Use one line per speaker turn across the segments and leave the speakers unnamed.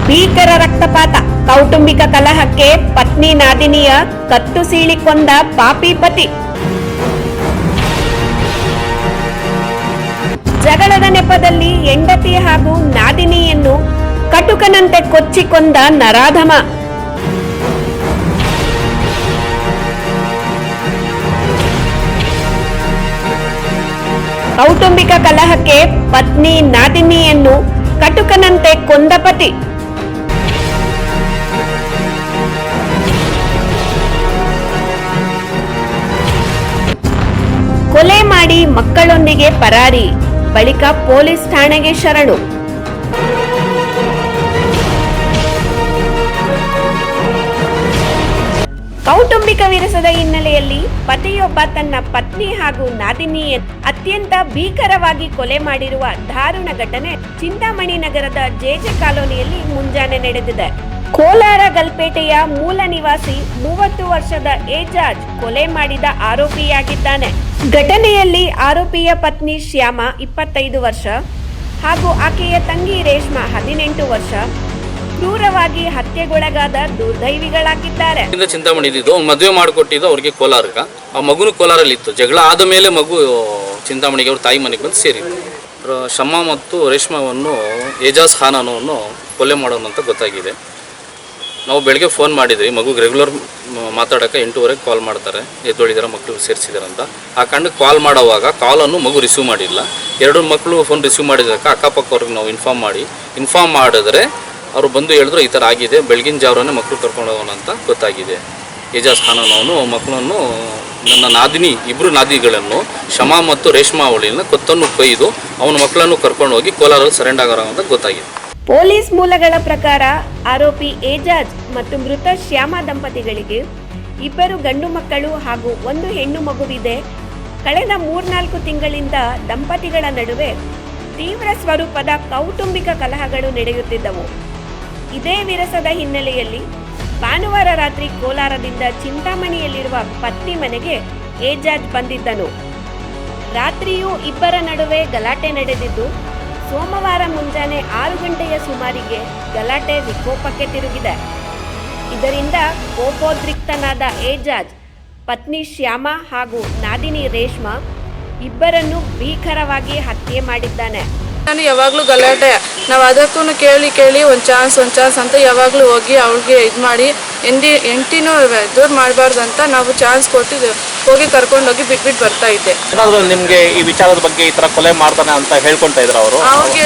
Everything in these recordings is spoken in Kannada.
ಭೀಕರ ರಕ್ತಪಾತ. ಕೌಟುಂಬಿಕ ಕಲಹಕ್ಕೆ ಪತ್ನಿ ನಾದಿನಿಯ ಕತ್ತು ಸೀಳಿ ಕೊಂದ ಪಾಪಿ ಪತಿ. ಜಗಳದ ನೆಪದಲ್ಲಿ ಹೆಂಡತಿ ಹಾಗೂ ನಾದಿನಿಯನ್ನು ಕಟುಕನಂತೆ ಕೊಚ್ಚಿ ಕೊಂದ ನರಾಧಮ. ಕೌಟುಂಬಿಕ ಕಲಹಕ್ಕೆ ಪತ್ನಿ ನಾದಿನಿಯನ್ನು ಕಟುಕನಂತೆ ಕೊಂದ ಪತಿ. ಕೊಲೆ ಮಾಡಿ ಮಕ್ಕಳೊಂದಿಗೆ ಪರಾರಿ, ಬಳಿಕ ಪೊಲೀಸ್ ಠಾಣೆಗೆ ಶರಣು. ಕೌಟುಂಬಿಕ ವಿರಸದ ಹಿನ್ನೆಲೆಯಲ್ಲಿ ಪತಿಯೊಬ್ಬ ತನ್ನ ಪತ್ನಿ ಹಾಗೂ ನಾದಿನಿಯನ್ನು ಅತ್ಯಂತ ಭೀಕರವಾಗಿ ಕೊಲೆ ಮಾಡಿರುವ ದಾರುಣ ಘಟನೆ ಚಿಂತಾಮಣಿ ನಗರದ ಜೆಜೆ ಕಾಲೋನಿಯಲ್ಲಿ ಮುಂಜಾನೆ ನಡೆದಿದೆ. ಕೋಲಾರ ಗಲ್ಪೇಟೆಯ ಮೂಲ ನಿವಾಸಿ 30 ವರ್ಷದ ಏಜಾಜ್ ಕೊಲೆ ಮಾಡಿದ ಆರೋಪಿಯಾಗಿದ್ದಾನೆ. ಘಟನೆಯಲ್ಲಿ ಆರೋಪಿಯ ಪತ್ನಿ ಶ್ಯಾಮ 25 ವರ್ಷ ಹಾಗೂ ಆಕೆಯ ತಂಗಿ ರೇಷ್ಮಾ 18 ವರ್ಷ ಕ್ರೂರವಾಗಿ ಹತ್ಯೆಗೊಳಗಾದ ದುರ್ದೈವಿಗಳಾಗಿದ್ದಾರೆ.
ಚಿಂತಾಮಣಿ ಇದ್ದು ಮದುವೆ ಮಾಡಿಕೊಟ್ಟಿದ್ದು ಅವ್ರಿಗೆ ಕೋಲಾರಕ್ಕೆ. ಆ ಮಗುನು ಕೋಲಾರಲ್ಲಿ ಇತ್ತು. ಜಗಳ ಆದ ಮೇಲೆ ಮಗು ಚಿಂತಾಮಣಿಗೆ ಅವ್ರ ತಾಯಿ ಮನೆಗೆ ಬಂದು ಸೇರಿತ್ತು. ಶಮ್ಮ ಮತ್ತು ರೇಷ್ಮಾವನ್ನು ಏಜಾಜ್ ಖಾನ್ ಅನ್ನೋವನ್ನು ಕೊಲೆ ಮಾಡೋನು ಅಂತ ಗೊತ್ತಾಗಿದೆ. ನಾವು ಬೆಳಗ್ಗೆ ಫೋನ್ ಮಾಡಿದ್ವಿ. ಮಗುಗೆ ರೆಗ್ಯುಲರ್ ಮಾತಾಡೋಕ್ಕೆ 8:30 ಕಾಲ್ ಮಾಡ್ತಾರೆ, ಎದ್ದೊಳಿದಾರೆ ಮಕ್ಕಳು ಸೇರಿಸಿದಾರೆ ಅಂತ. ಆ ಕಾರಣಕ್ಕೆ ಕಾಲ್ ಮಾಡೋವಾಗ ಕಾಲನ್ನು ಮಗು ರಿಸೀವ್ ಮಾಡಿಲ್ಲ. 2 ಮಕ್ಕಳು ಫೋನ್ ರಿಸೀವ್ ಮಾಡಿದ್ದಕ್ಕೆ ಅಕ್ಕಪಕ್ಕವ್ರಿಗೆ ನಾವು ಇನ್ಫಾರ್ಮ್ ಮಾಡಿದ್ರೆ ಅವರು ಬಂದು ಹೇಳಿದ್ರು ಈ ಥರ ಆಗಿದೆ, ಬೆಳಗಿನ ಜಾವರನೇ ಮಕ್ಕಳು ಕರ್ಕೊಂಡು ಹೋಗೋಣ ಅಂತ ಗೊತ್ತಾಗಿದೆ. ಏಜಾಜ್ ಖಾನ್ ಅವನು ಮಕ್ಕಳನ್ನು ನನ್ನ ನಾದಿನಿ ಇಬ್ಬರು ನಾದಿಗಳನ್ನು ಶಮಾ ಮತ್ತು ರೇಷ್ಮಾ ಅವಳಿನ ಕೊತ್ತನ್ನು ಕೊಯ್ದು ಅವನ ಮಕ್ಕಳನ್ನು ಕರ್ಕೊಂಡು ಹೋಗಿ ಕೋಲಾರಲ್ಲಿ ಸರೆಂಡರ್ ಆಗೋಣ ಅಂತ ಗೊತ್ತಾಗಿದೆ.
ಪೊಲೀಸ್ ಮೂಲಗಳ ಪ್ರಕಾರ ಆರೋಪಿ ಏಜಾಜ್ ಮತ್ತು ಮೃತ ಶ್ಯಾಮ ದಂಪತಿಗಳಿಗೆ 2 ಗಂಡು ಮಕ್ಕಳು ಹಾಗೂ 1 ಹೆಣ್ಣು ಮಗುವಿದೆ. ಕಳೆದ 3-4 ತಿಂಗಳಿಂದ ದಂಪತಿಗಳ ನಡುವೆ ತೀವ್ರ ಸ್ವರೂಪದ ಕೌಟುಂಬಿಕ ಕಲಹಗಳು ನಡೆಯುತ್ತಿದ್ದವು. ಇದೇ ವಿರಸದ ಹಿನ್ನೆಲೆಯಲ್ಲಿ ಭಾನುವಾರ ರಾತ್ರಿ ಕೋಲಾರದಿಂದ ಚಿಂತಾಮಣಿಯಲ್ಲಿರುವ ಪತ್ನಿ ಮನೆಗೆ ಏಜಾಜ್ ಬಂದಿದ್ದನು. ರಾತ್ರಿಯೂ ಇಬ್ಬರ ನಡುವೆ ಗಲಾಟೆ ನಡೆದಿದ್ದು, ಸೋಮವಾರ ಮುಂಜಾನೆ 6 ಗಂಟೆಯ ಸುಮಾರಿಗೆ ಗಲಾಟೆ ವಿಕೋಪಕ್ಕೆ ತಿರುಗಿದೆ. ಇದರಿಂದ ಕೋಪೋದ್ರಿಕ್ತನಾದ ಏಜಾಜ್ ಪತ್ನಿ ಶ್ಯಾಮ ಹಾಗೂ ನಾದಿನಿ ರೇಷ್ಮಾ ಇಬ್ಬರನ್ನು ಭೀಕರವಾಗಿ ಹತ್ಯೆ ಮಾಡಿದ್ದಾನೆ.
ನಾನು ಯಾವಾಗಲೂ ಗಲಾಟೆ, ನಾವು ಅದಕ್ಕೂ ಕೇಳಿ ಒಂದು ಚಾನ್ಸ್ ಅಂತ ಯಾವಾಗಲೂ ಹೋಗಿ ಅವ್ಳಿಗೆ ಇದು ಮಾಡಿ ಹೆಂಡತಿನೂ ದೂರ ಮಾಡಬಾರ್ದು ಅಂತ ನಾವು ಚಾನ್ಸ್ ಕೊಟ್ಟು ಹೋಗಿ ಕರ್ಕೊಂಡೋಗಿ ಬಿಟ್ಬಿಟ್ಟು ಬರ್ತಾ ಇದ್ದೆ.
ನಿಮಗೆ ಈ ವಿಚಾರದ ಬಗ್ಗೆ ಈ ಥರ ಕೊಲೆ ಮಾಡ್ತಾನೆ ಅಂತ ಹೇಳ್ಕೊಳ್ತಾ ಇದ್ರು ಅವರು?
ಅವ್ರಿಗೆ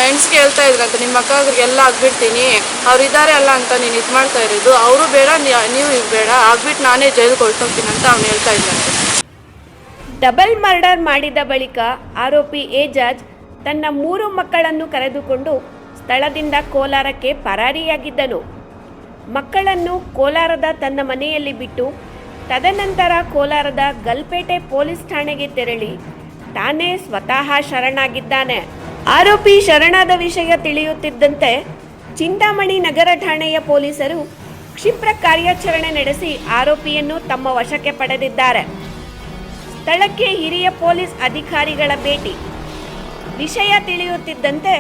ಹೆಣ್ಸ್ಗೆ ಹೇಳ್ತಾ ಇದ್ರಂತ, ನಿಮ್ಮ ಅಕ್ಕವ್ರಿಗೆಲ್ಲ ಆಗ್ಬಿಡ್ತೀನಿ, ಅವ್ರು ಇದ್ದಾರೆ ಅಲ್ಲ ಅಂತ ನೀನು ಇದು ಮಾಡ್ತಾ ಇರೋದು, ಅವರು ಬೇಡ ನೀವು ಇದು ಬೇಡ, ಆಗ್ಬಿಟ್ಟು ನಾನೇ ಜೈಲಿಗೆ ಹೊರಟೋಗ್ತೀನಿ ಅಂತ ಅವ್ನು ಹೇಳ್ತಾ ಇದ್ದಂತೆ.
ಡಬಲ್ ಮರ್ಡರ್ ಮಾಡಿದ ಬಳಿಕ ಆರೋಪಿ ಏಜಾಜ್ ತನ್ನ 3 ಮಕ್ಕಳನ್ನು ಕರೆದುಕೊಂಡು ಸ್ಥಳದಿಂದ ಕೋಲಾರಕ್ಕೆ ಪರಾರಿಯಾಗಿದ್ದನು. ಮಕ್ಕಳನ್ನು ಕೋಲಾರದ ತನ್ನ ಮನೆಯಲ್ಲಿ ಬಿಟ್ಟು ತದನಂತರ ಕೋಲಾರದ ಗಲ್ಪೇಟೆ ಪೊಲೀಸ್ ಠಾಣೆಗೆ ತೆರಳಿ ತಾನೇ ಸ್ವತಃ ಶರಣಾಗಿದ್ದಾನೆ. ಆರೋಪಿ ಶರಣಾದ ವಿಷಯ ತಿಳಿಯುತ್ತಿದ್ದಂತೆ ಚಿಂತಾಮಣಿ ನಗರ ಠಾಣೆಯ ಪೊಲೀಸರು ಕ್ಷಿಪ್ರ ಕಾರ್ಯಾಚರಣೆ ನಡೆಸಿ ಆರೋಪಿಯನ್ನು ತಮ್ಮ ವಶಕ್ಕೆ ಪಡೆದಿದ್ದಾರೆ. ಸ್ಥಳಕ್ಕೆ ಹಿರಿಯ ಪೊಲೀಸ್ ಅಧಿಕಾರಿಗಳ ಭೇಟಿ. ವಿಷಯ ತಿಳಿಯುತ್ತಿದ್ದಂತೆ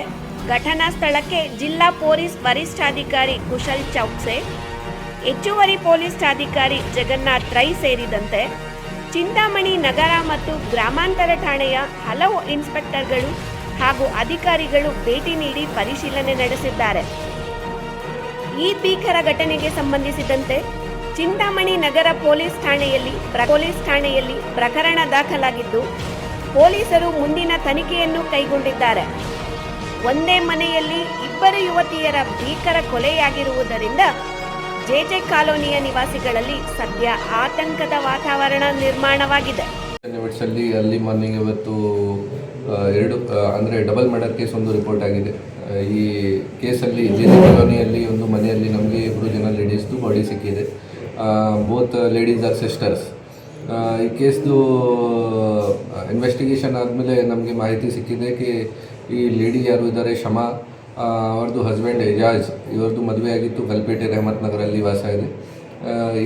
ಘಟನಾ ಸ್ಥಳಕ್ಕೆ ಜಿಲ್ಲಾ ಪೊಲೀಸ್ ವರಿಷ್ಠಾಧಿಕಾರಿ ಕುಶಲ್ ಚೌಕ್ಸೆ, ಹೆಚ್ಚುವರಿ ಪೊಲೀಸ್ ಅಧಿಕಾರಿ ಜಗನ್ನಾಥ್ ರೈ ಸೇರಿದಂತೆ ಚಿಂತಾಮಣಿ ನಗರ ಮತ್ತು ಗ್ರಾಮಾಂತರ ಠಾಣೆಯ ಹಲವು ಇನ್ಸ್ಪೆಕ್ಟರ್ಗಳು ಹಾಗೂ ಅಧಿಕಾರಿಗಳು ಭೇಟಿ ನೀಡಿ ಪರಿಶೀಲನೆ ನಡೆಸಿದ್ದಾರೆ. ಈ ಭೀಕರ ಘಟನೆಗೆ ಸಂಬಂಧಿಸಿದಂತೆ ಚಿಂತಾಮಣಿ ನಗರ ಪೊಲೀಸ್ ಠಾಣೆಯಲ್ಲಿ ಪ್ರಕರಣ ದಾಖಲಾಗಿದ್ದು, ಪೊಲೀಸರು ಮುಂದಿನ ತನಿಖೆಯನ್ನು ಕೈಗೊಂಡಿದ್ದಾರೆ. ಒಂದೇ ಮನೆಯಲ್ಲಿ 2 ಯುವತಿಯರ ಭೀಕರ ಕೊಲೆಯಾಗಿರುವುದರಿಂದ ಜೆಜೆ ಕಾಲೋನಿಯ ನಿವಾಸಿಗಳಲ್ಲಿ ಸದ್ಯ ಆತಂಕದ ವಾತಾವರಣ ನಿರ್ಮಾಣವಾಗಿದೆ.
ಅಲ್ಲಿ ಮಾರ್ನಿಂಗ್ ಇವತ್ತು 2 ಡಬಲ್ ಮರ್ಡರ್ ಕೇಸ್ ಒಂದು ರಿಪೋರ್ಟ್ ಆಗಿದೆ. ಈ ಕೇಸಲ್ಲಿ ಜೆಜೆ ಕಾಲೋನಿಯಲ್ಲಿ ಒಂದು ಮನೆಯಲ್ಲಿ ನಮಗೆ 2 ಜನ ಲೇಡೀಸ್ದು ಬಾಡಿ ಸಿಕ್ಕಿದೆ. Both ladies are sisters. ಈ ಕೇಸ್ದು ಇನ್ವೆಸ್ಟಿಗೇಷನ್ ಆದಮೇಲೆ ನಮಗೆ ಮಾಹಿತಿ ಸಿಕ್ಕಿದೆ ಕಿ ಈ ಲೇಡಿ ಯಾರು ಇದ್ದಾರೆ ಶಮಾ, ಅವ್ರದ್ದು ಹಸ್ಬೆಂಡ್ ಏಜಾಜ್, ಇವ್ರದ್ದು ಮದುವೆ ಆಗಿತ್ತು ಗಲ್ಪೇಟೆ ರೆಹಮತ್ ನಗರಲ್ಲಿ ವಾಸ ಇದೆ.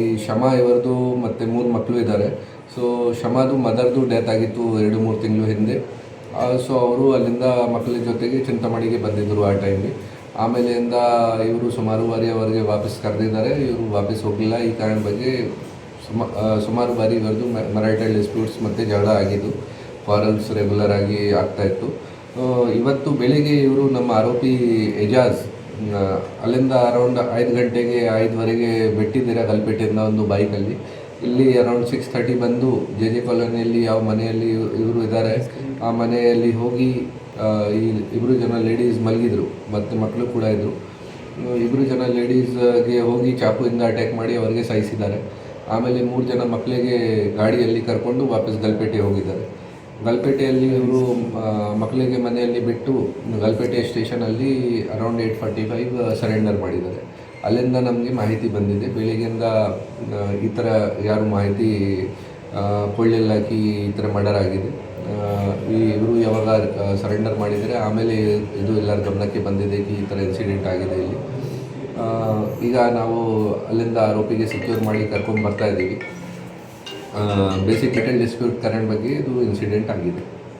ಈ ಶಮಾ ಇವರದು ಮತ್ತು 3 ಮಕ್ಕಳು ಇದ್ದಾರೆ. ಸೊ ಶಮಾದು ಮದರ್ದು ಡೆತ್ ಆಗಿತ್ತು 2-3 ತಿಂಗಳು ಹಿಂದೆ. ಸೊ ಅವರು ಅಲ್ಲಿಂದ ಮಕ್ಕಳ ಜೊತೆಗೆ ಚಿಂತಾಮಣಿಗೆ ಬಂದಿದ್ದರು ಆ ಟೈಮ್ಗೆ. ಆಮೇಲೆಯಿಂದ ಇವರು ಸುಮಾರು ಬಾರಿ ಅವರಿಗೆ ವಾಪಸ್ ಕರೆದಿದ್ದಾರೆ, ಇವರು ವಾಪಸ್ ಹೋಗಲಿಲ್ಲ. ಈ ಕಾರಣ ಬಗ್ಗೆ ಸುಮಾರು ಬಾರಿ ಇವರದು ಮ್ಯಾರಿಟಲ್ ಡಿಸ್ಪ್ಯೂಟ್ಸ್ ಮತ್ತು ಜಗಳ ಆಗಿದ್ದು, ಕ್ವಾರಲ್ಸ್ ರೆಗ್ಯುಲರ್ ಆಗಿ ಆಗ್ತಾಯಿತ್ತು. ಇವತ್ತು ಬೆಳಿಗ್ಗೆ ಇವರು ನಮ್ಮ ಆರೋಪಿ ಎಜಾಜ್ ಅಲ್ಲಿಂದ ಅರೌಂಡ್ 5 ಗಂಟೆಗೆ 5ವರೆಗೆ ಬಿಟ್ಟಿದ್ದೀರಾ ಕಲ್ಪೇಟೆಯಿಂದ ಒಂದು ಬೈಕಲ್ಲಿ. ಇಲ್ಲಿ ಅರೌಂಡ್ 6:30 ಬಂದು JJ ಕಾಲೋನಿಯಲ್ಲಿ ಯಾವ ಮನೆಯಲ್ಲಿ ಇವರು ಇದ್ದಾರೆ ಆ ಮನೆಯಲ್ಲಿ ಹೋಗಿ ಈ ಇಬ್ಬರು ಜನ ಲೇಡೀಸ್ ಮಲಗಿದ್ರು ಮತ್ತು ಮಕ್ಕಳು ಕೂಡ ಇದ್ದರು. ಇಬ್ಬರು ಜನ ಲೇಡೀಸ್ಗೆ ಹೋಗಿ ಚಾಕುವಿಂದ ಅಟ್ಯಾಕ್ ಮಾಡಿ ಅವರಿಗೆ ಸಾಯಿಸಿದ್ದಾರೆ. ಆಮೇಲೆ 3 ಜನ ಮಕ್ಕಳಿಗೆ ಗಾಡಿಯಲ್ಲಿ ಕರ್ಕೊಂಡು ವಾಪಸ್ ಗಲ್ಪೇಟೆ ಹೋಗಿದ್ದಾರೆ. ಗಲ್ಪೇಟೆಯಲ್ಲಿ ಇವರು ಮಕ್ಕಳಿಗೆ ಮನೆಯಲ್ಲಿ ಬಿಟ್ಟು ಗಲ್ಪೇಟೆ ಸ್ಟೇಷನಲ್ಲಿ ಅರೌಂಡ್ 8:45 ಸರೆಂಡರ್ ಮಾಡಿದ್ದಾರೆ. ಅಲ್ಲಿಂದ ನಮಗೆ ಮಾಹಿತಿ ಬಂದಿದೆ, ಬೆಳಿಗ್ಗೆಯಿಂದ ಈ ಥರ ಯಾರು ಮಾಹಿತಿ ಕೊಳ್ಳಿಲ್ಲ ಈ ಥರ ಮರ್ಡರ್ ಆಗಿದೆ. ಇವರು ಯಾವಾಗ ಸರೆಂಡರ್ ಮಾಡಿದರೆ ಆಮೇಲೆ ಇದು ಎಲ್ಲರ ಗಮನಕ್ಕೆ ಬಂದಿದೆ ಈ ಥರ ಇನ್ಸಿಡೆಂಟ್ ಆಗಿದೆ ಇಲ್ಲಿ. ಈಗ ನಾವು ಅಲ್ಲಿಂದ ಆರೋಪಿಗೆ ಸೆಕ್ಯೂರ್ ಮಾಡಿ ಕರ್ಕೊಂಡು ಬರ್ತಾ ಇದ್ದೀವಿ. ಬೇಸಿಕ್ ಮೆಟಲ್ ಡಿಸ್ಪ್ಯೂಟ್ ಕರೆಂಟ್ ಬಗ್ಗೆ ಇದು ಇನ್ಸಿಡೆಂಟ್ ಆಗಿದೆ.